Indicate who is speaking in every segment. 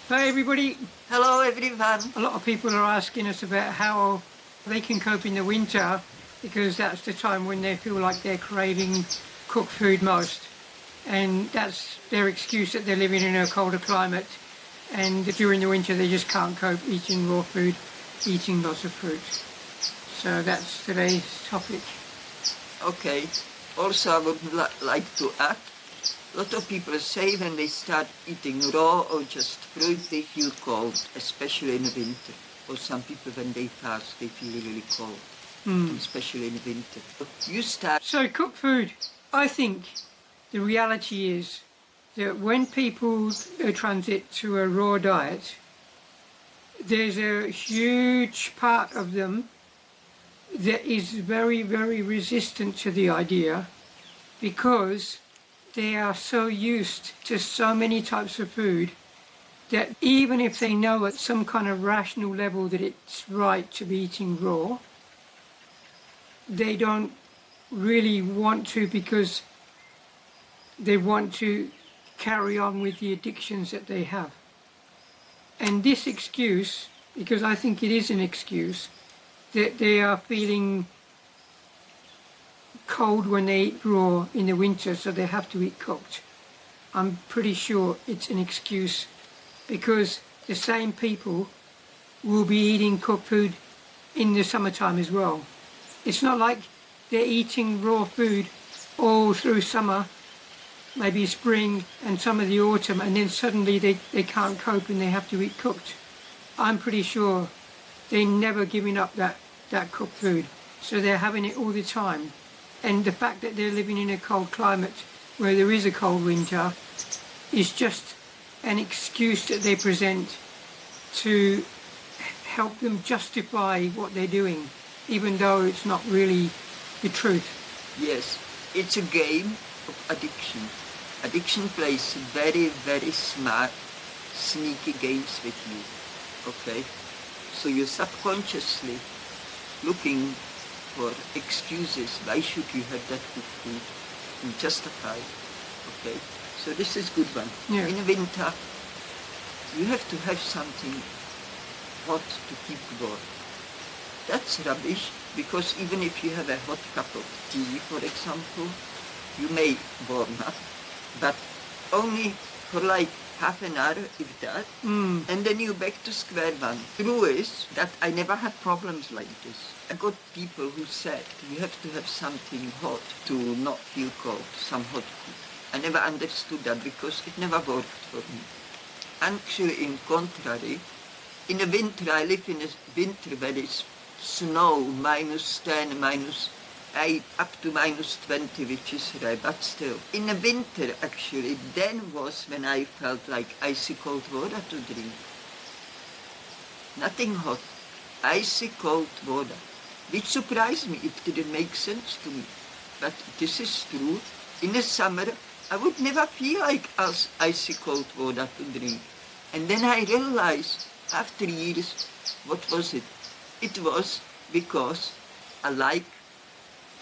Speaker 1: Hi everybody.
Speaker 2: Hello everyone.
Speaker 1: A lot of people are asking us about how they can cope in the winter because that's the time when they feel like they're craving cooked food most. And that's their excuse that they're living in a colder climate, and during the winter they just can't cope eating raw food, eating lots of fruit. So that's today's topic.
Speaker 2: Okay. Also, I would like to add, a lot of people say when they start eating raw or just fruit, they feel cold, especially in the winter. Or some people, when they fast, they feel really cold, especially in the winter. You start.
Speaker 1: So cooked food, I think the reality is that when people transit to a raw diet, there's a huge part of them that is very, very resistant to the idea because they are so used to so many types of food that even if they know at some kind of rational level that it's right to be eating raw, they don't really want to because they want to carry on with the addictions that they have. And this excuse, because I think it is an excuse, that they are feeling cold when they eat raw in the winter, so they have to eat cooked. I'm pretty sure it's an excuse because the same people will be eating cooked food in the summertime as well. It's not like they're eating raw food all through summer, maybe spring and some of the autumn, and then suddenly they can't cope and they have to eat cooked. I'm pretty sure they're never giving up that cooked food. So they're having it all the time. And the fact that they're living in a cold climate where there is a cold winter is just an excuse that they present to help them justify what they're doing, even though it's not really the truth.
Speaker 2: Yes, it's a game of addiction. Addiction plays very, very smart, sneaky games with you, okay? So you're subconsciously looking for excuses. Why should you have that good food? And justify, okay? So this is good one.
Speaker 1: Yeah.
Speaker 2: In winter, you have to have something hot to keep warm. That's rubbish, because even if you have a hot cup of tea, for example, you may warm up, but only for like half an hour, if that, and then you're back to square one. True is that I never had problems like this. I got people who said you have to have something hot to not feel cold, some hot food. I never understood that because it never worked for me. Actually, in contrary, in the winter, I live in a winter where it's snow, -10, -8, up to -20, which is rare, but still. In the winter, actually, then was when I felt like icy cold water to drink. Nothing hot, icy cold water, which surprised me. It didn't make sense to me, but this is true. In the summer, I would never feel like icy cold water to drink. And then I realized, after years, what was it? It was because I like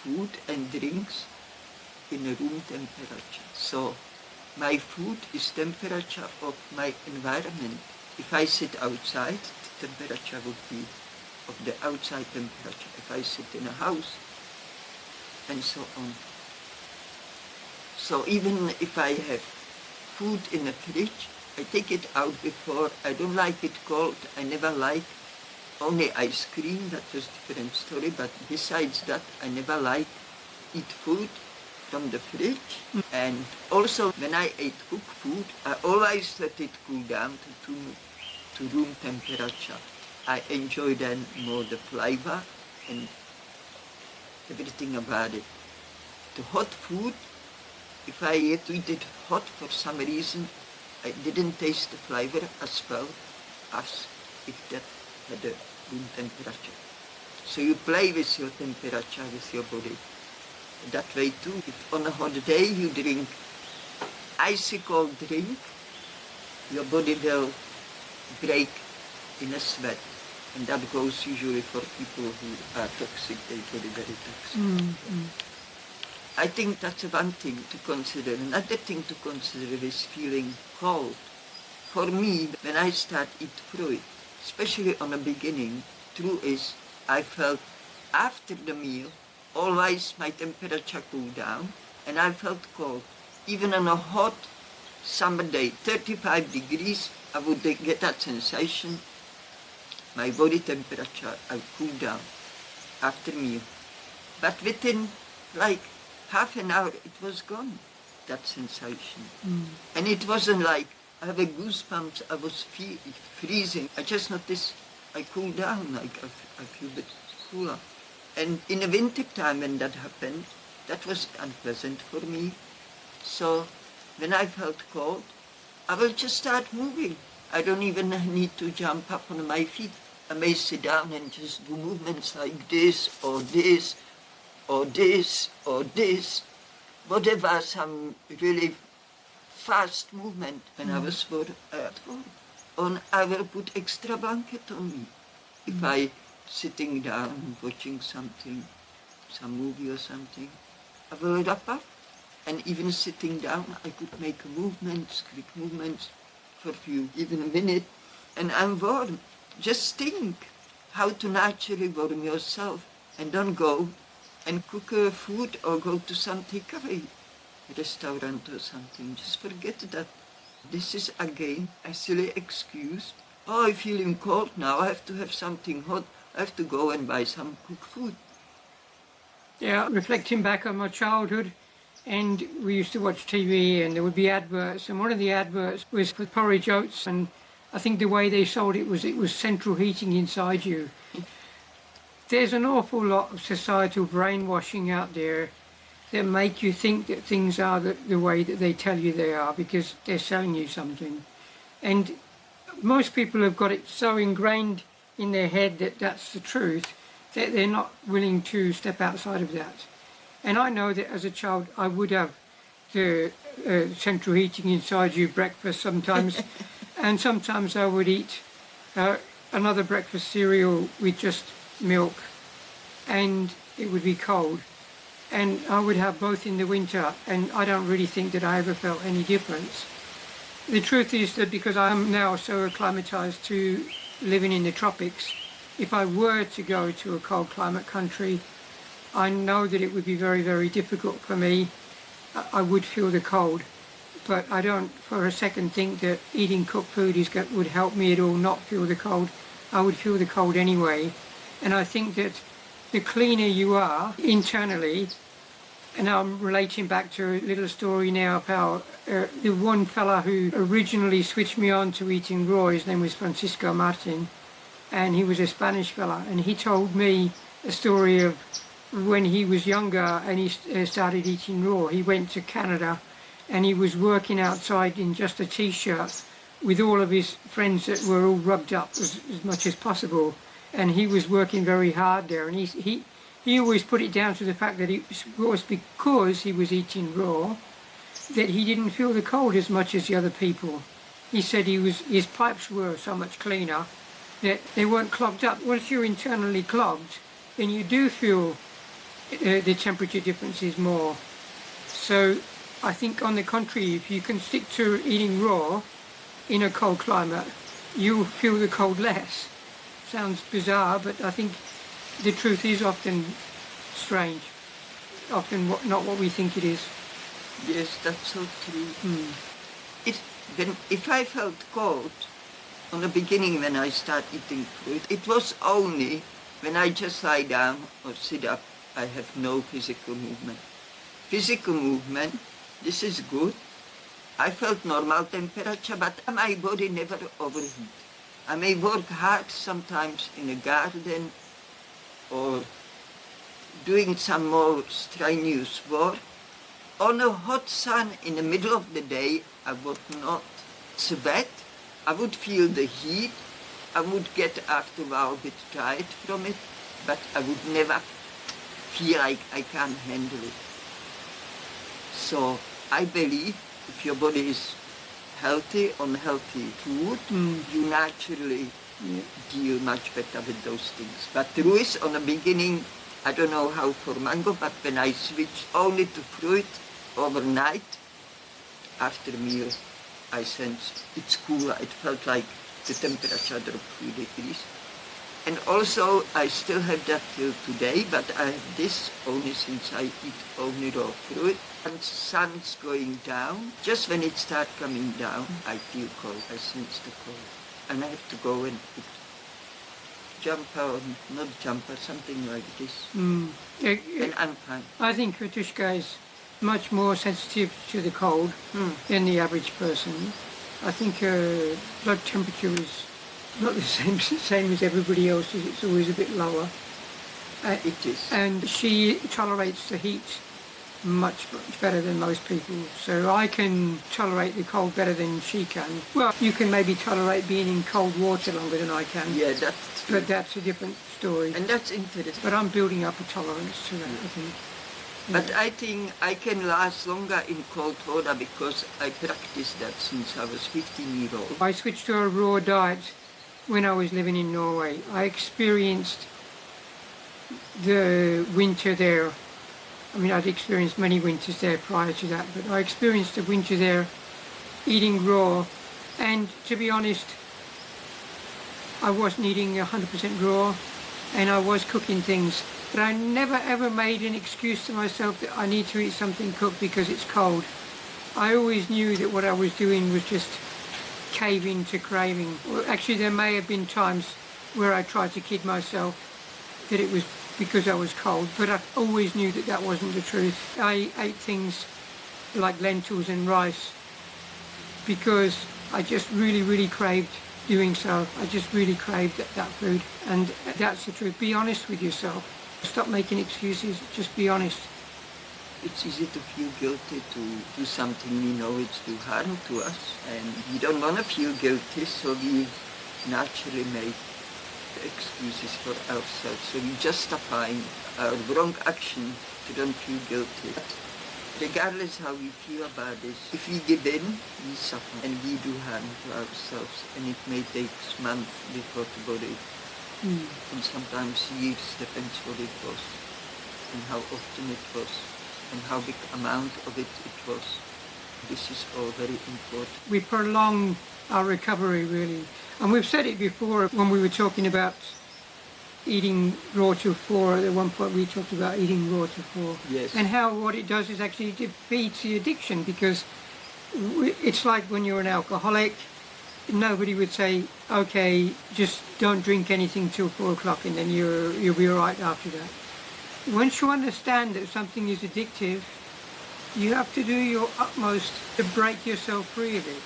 Speaker 2: food and drinks in a room temperature. So my food is temperature of my environment. If I sit outside, the temperature would be of the outside temperature. If I sit in a house, and so on. So even if I have food in the fridge, I take it out before. I don't like it cold. I never like only ice cream. That was a different story. But besides that, I never like eat food from the fridge. And also, when I ate cooked food, I always let it cool down to room temperature. I enjoy then more the flavor and everything about it. The hot food, if I had to eat it hot for some reason, I didn't taste the flavor as well as if that had a room temperature. So you play with your temperature, with your body. That way too, if on a hot day you drink icy cold drink, your body will break in a sweat. And that goes usually for people who are toxic, they body very toxic. I think that's one thing to consider. Another thing to consider is feeling cold. For me, when I start eat fruit, especially on the beginning, true is I felt after the meal, always my temperature cooled down and I felt cold. Even on a hot summer day, 35 degrees, I would get that sensation, my body temperature, I cooled down after meal. But within like half an hour, it was gone, that sensation. And it wasn't like I have a goosebumps, I was freezing. I just noticed I cooled down, like I feel a bit cooler. And in the winter time when that happened, that was unpleasant for me. So when I felt cold, I will just start moving. I don't even need to jump up on my feet. I may sit down and just do movements like this, or this, or this, or this. Whatever, some really fast movement when I was at home. And I will put extra blanket on me. If I sitting down watching something, some movie or something, I will wrap up. And even sitting down, I could make movements, quick movements for a few, even a minute, and I'm warm. Just think how to naturally warm yourself and don't go and cook food or go to some takeaway restaurant or something. Just forget that. This is again a silly excuse. Oh, I'm feeling cold now, I have to have something hot. I have to go and buy some cooked food.
Speaker 1: Yeah, reflecting back on my childhood, and we used to watch TV and there would be adverts, and one of the adverts was for porridge oats, and I think the way they sold it was central heating inside you. There's an awful lot of societal brainwashing out there that make you think that things are the way that they tell you they are because they're selling you something. And most people have got it so ingrained in their head that that's the truth that they're not willing to step outside of that. And I know that as a child I would have the central heating inside you breakfast sometimes, and sometimes I would eat another breakfast cereal with just milk, and it would be cold. And I would have both in the winter, and I don't really think that I ever felt any difference. The truth is that because I'm now so acclimatized to living in the tropics, if I were to go to a cold climate country, I know that it would be very, very difficult for me. I would feel the cold, but I don't for a second think that eating cooked food would help me at all not feel the cold. I would feel the cold anyway. And I think that the cleaner you are internally, and I'm relating back to a little story now of how the one fella who originally switched me on to eating raw, his name was Francisco Martin, and he was a Spanish fella, and he told me a story of when he was younger and he started eating raw. He went to Canada and he was working outside in just a t-shirt with all of his friends that were all rubbed up as much as possible, and he was working very hard there, and he always put it down to the fact that it was because he was eating raw that he didn't feel the cold as much as the other people. He said his pipes were so much cleaner that they weren't clogged up. Once you're internally clogged, then you do feel the temperature differences more. So I think on the contrary, if you can stick to eating raw in a cold climate, you'll feel the cold less. Sounds bizarre, but I think the truth is often strange, often not what we think it is.
Speaker 2: Yes, that's so true. If I felt cold, on the beginning when I started eating fruit, it was only when I just lie down or sit up, I have no physical movement. Physical movement, this is good. I felt normal temperature, but my body never overheat. I may work hard sometimes in a garden or doing some more strenuous work. On a hot sun in the middle of the day, I would not sweat. I would feel the heat. I would get after a while a bit tired from it, but I would never feel like I can't handle it. So I believe if your body is healthy on healthy food, you naturally deal much better with those things. But the truth is, on the beginning, I don't know how for mango, but when I switched only to fruit overnight, after a meal, I sensed it's cool. It felt like the temperature dropped 3 degrees. And also, I still have that till today, but I have this only since I eat only raw fruit. And sun's going down. Just when it starts coming down, I feel cold. I sense the cold. And I have to go and put jumper on, not jumper, something like this. And I'm fine.
Speaker 1: I think Katushka is much more sensitive to the cold than the average person. I think her blood temperature is not the same as everybody else's. It's always a bit lower.
Speaker 2: It is.
Speaker 1: And she tolerates the heat much better than most people. So I can tolerate the cold better than she can. Well, you can maybe tolerate being in cold water longer than I can.
Speaker 2: Yeah, that's true.
Speaker 1: But that's a different story.
Speaker 2: And that's interesting.
Speaker 1: But I'm building up a tolerance to that, I think.
Speaker 2: But I think I can last longer in cold water because I practiced that since I was 15-year-old.
Speaker 1: I switched to a raw diet when I was living in Norway. I experienced the winter there. I mean, I'd experienced many winters there prior to that, but I experienced the winter there eating raw. And to be honest, I wasn't eating 100% raw, and I was cooking things. But I never ever made an excuse to myself that I need to eat something cooked because it's cold. I always knew that what I was doing was just caving to craving. Well, actually, there may have been times where I tried to kid myself that it was because I was cold, but I always knew that that wasn't the truth. I ate things like lentils and rice because I just really craved doing so. I just really craved that food, and that's the truth. Be honest with yourself. Stop making excuses, just be honest.
Speaker 2: It's easy to feel guilty to do something we know it's do harm to us, and we don't want to feel guilty, so we naturally make excuses for ourselves. So we justify our wrong action to don't feel guilty. But regardless how we feel about this, if we give in, we suffer and we do harm to ourselves, and it may take months before the body, and sometimes years, depends what it was, and how often it was, and how big amount of it was. This is all very important.
Speaker 1: We prolong our recovery, really. And we've said it before when we were talking about eating raw to 4. At one point we talked about eating raw to 4.
Speaker 2: Yes.
Speaker 1: And how what it does is actually defeats the addiction, because it's like when you're an alcoholic, nobody would say, okay, just don't drink anything till 4 o'clock and then you'll be all right after that. Once you understand that something is addictive, you have to do your utmost to break yourself free of it.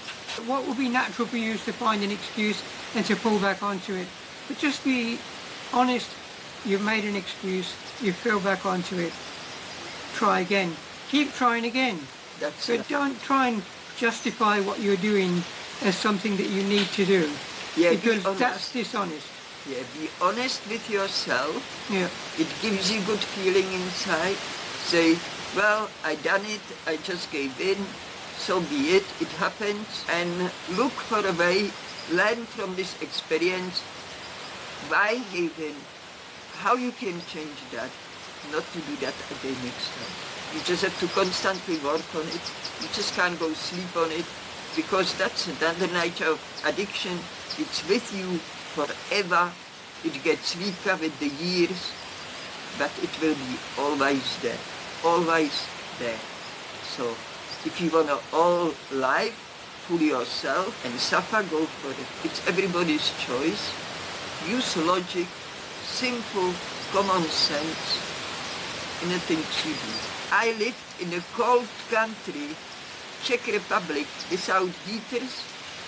Speaker 1: What would be natural for you is to find an excuse and to pull back onto it. But just be honest. You've made an excuse, you fell back onto it. Try again. Keep trying again. But don't try and justify what you're doing as something that you need to do.
Speaker 2: Yeah,
Speaker 1: because that's dishonest.
Speaker 2: Yeah, be honest with yourself.
Speaker 1: Yeah.
Speaker 2: It gives you good feeling inside. Say, well, I done it, I just gave in, so be it, it happens. And look for a way, learn from this experience, why give in, how you can change that, not to do that again next time. You just have to constantly work on it. You just can't go sleep on it, because that's another nature of addiction. It's with you forever. It gets weaker with the years, but it will be always there, always there. So if you want to all life, fool yourself and suffer, go for it. It's everybody's choice. Use logic, simple, common sense in the things you do. I lived in a cold country, Czech Republic, without heaters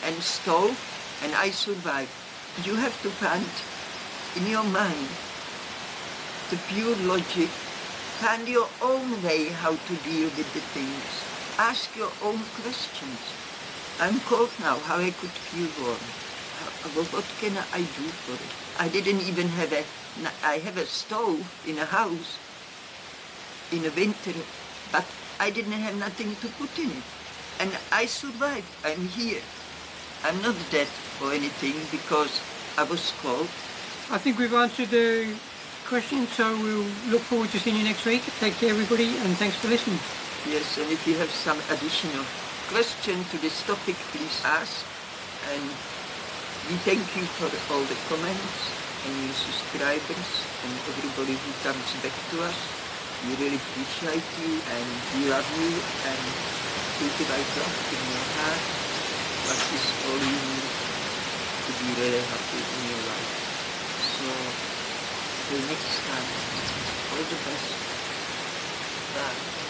Speaker 2: and stove, and I survived. You have to find in your mind the pure logic, find your own way how to deal with the things. Ask your own questions. I'm cold now, how I could feel warm. What can I do for it? I didn't even have I have a stove in a house in the winter, but I didn't have nothing to put in it. And I survived, I'm here. I'm not dead or anything because I was cold.
Speaker 1: I think we've answered the question, so we'll look forward to seeing you next week. Take care, everybody, and thanks for listening.
Speaker 2: Yes, and if you have some additional question to this topic, please ask. And we thank you for all the comments and your subscribers and everybody who comes back to us. We really appreciate you and we love you and think about love in your heart. What is all you need to be really happy in your life. So, till next time, all the best. Bye.